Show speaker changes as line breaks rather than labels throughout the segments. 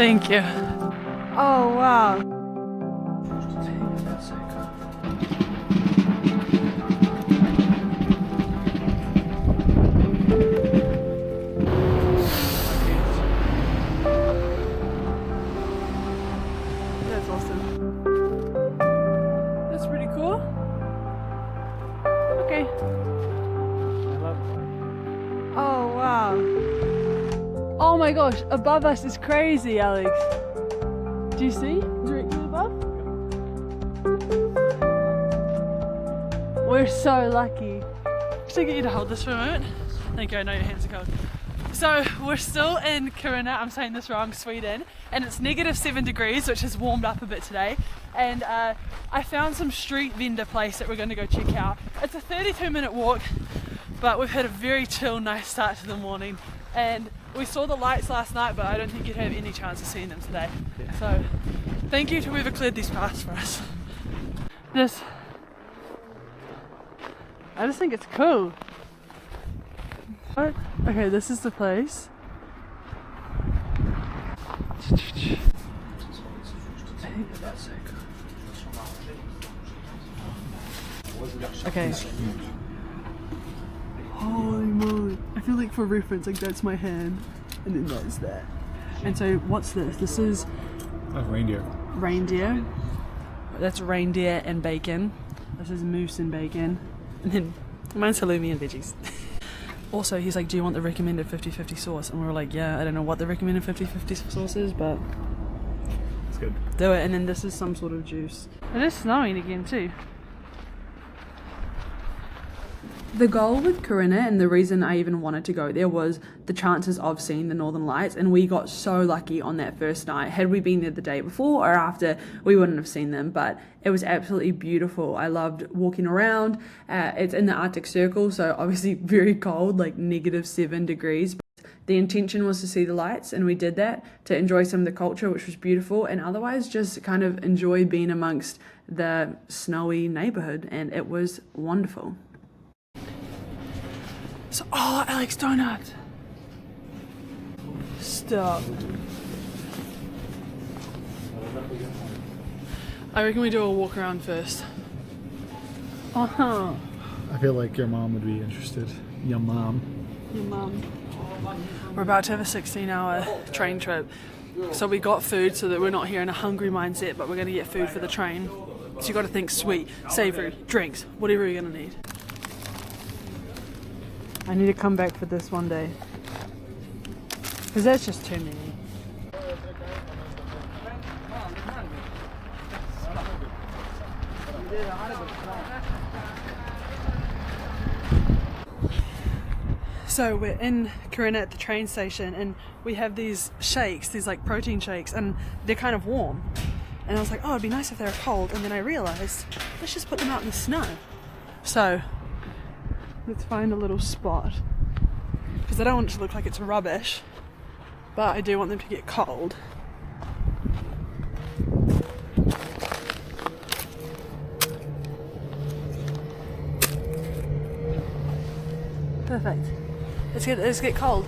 Thank you. Oh wow. That's awesome. That's pretty cool. Okay. Oh wow. Oh my gosh, above us is crazy, Alex. Do you see? Directly above? We're so lucky. Should I get you to hold this for a moment? Thank you, I know your hands are cold. So we're still in Kiruna, I'm saying this wrong, Sweden, and it's -7 degrees, which has warmed up a bit today. And I found some street vendor place that we're going to go check out. It's a 32-minute walk, but we've had a very chill, nice start to the morning. And we saw the lights last night, but I don't think you'd have any chance of seeing them today. Yeah. So thank you to whoever cleared these paths for us. I just think it's cool. What? Okay, this is the place. Okay. Holy moly. I feel like for reference, like that's my hand, and then that's that. And so what's this? This is...
reindeer.
Reindeer. That's reindeer and bacon. This is moose and bacon. And then mine's halloumi and veggies. Also, he's like, do you want the recommended 50-50 sauce? And we were like, yeah, I don't know what the recommended 50-50 sauce is, but...
It's good.
Do it. And then this is some sort of juice. It is snowing again too. The goal with Kiruna, and the reason I even wanted to go there, was the chances of seeing the Northern Lights, and we got so lucky on that first night. Had we been there the day before or after, we wouldn't have seen them, but it was absolutely beautiful. I loved walking around. It's in the Arctic Circle, so obviously very cold, like -7 degrees. The intention was to see the lights, and we did that, to enjoy some of the culture, which was beautiful, and otherwise just kind of enjoy being amongst the snowy neighborhood, and it was wonderful. So, oh, Alex, donut. Stop. I reckon we do a walk around first. Uh-huh.
I feel like your mom would be interested. Your mom.
Your mom. We're about to have a 16-hour train trip. So we got food so that we're not here in a hungry mindset, but we're going to get food for the train. So you got to think sweet, savoury, drinks, whatever you're going to need. I need to come back for this one day, because that's just too many. So we're in Kiruna at the train station, and we have these shakes, these like protein shakes, and they're kind of warm. And I was like, oh, it'd be nice if they were cold. And then I realized, let's just put them out in the snow. So let's find a little spot, because I don't want it to look like it's rubbish, but I do want them to get cold. Perfect. Let's get cold.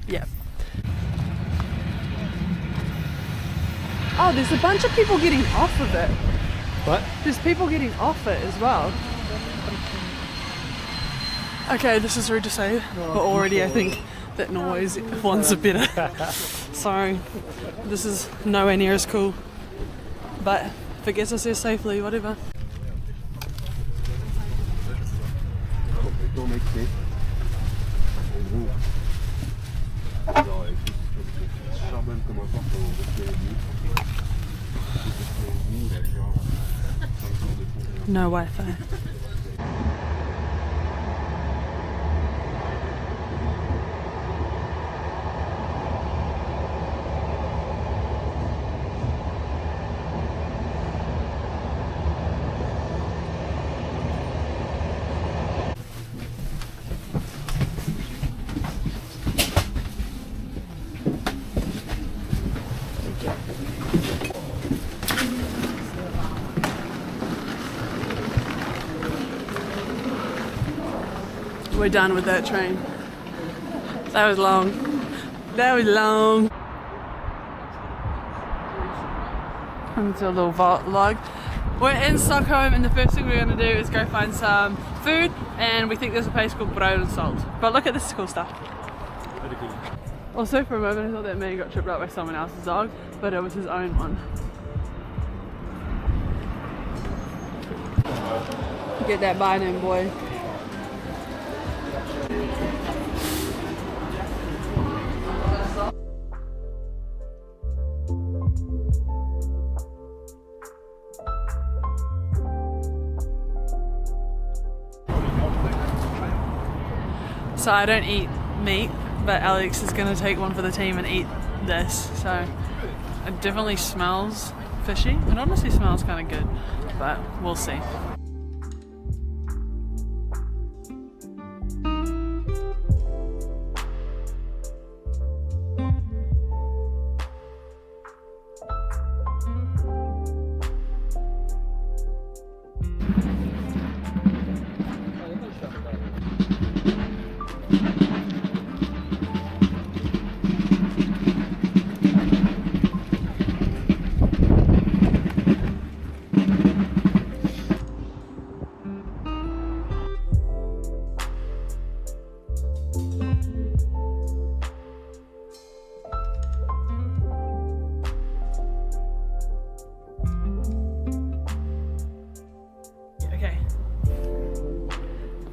Yep. Oh, there's a bunch of people getting off of it.
What?
There's people getting off it as well. Okay, this is rude to say, but already I think that Norway's ones are better. Sorry, this is nowhere near as cool, but if it gets us there safely, whatever. No Wi-Fi. We're done with that train. That was long. That was long. Into a little vlog. We're in Stockholm and the first thing we're going to do is go find some food, and we think there's a place called Bröd and Salt. But look at this cool stuff. Also for a moment I thought that man got tripped up by someone else's dog, but it was his own one. Get that bite in, boy. So I don't eat meat, but Alex is gonna take one for the team and eat this. So it definitely smells fishy. It honestly smells kind of good, but we'll see.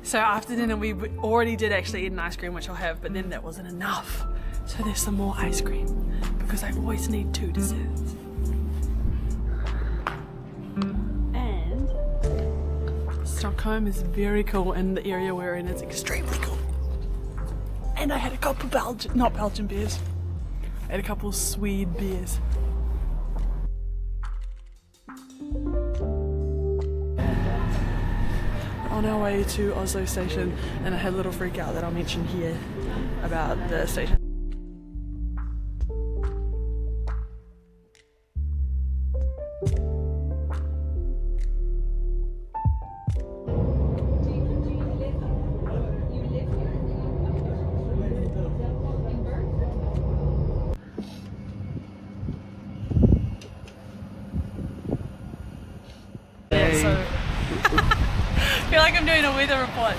So after dinner we already did actually eat an ice cream, which I'll have, but then that wasn't enough. So there's some more ice cream because I always need 2 desserts. And Stockholm is very cool and the area we're in is extremely cool. And I had a couple not Belgian beers. I had a couple Swede beers. On our way to Oslo station, and I had a little freak out that I'll mention here about the station. I feel like I'm doing a weather report.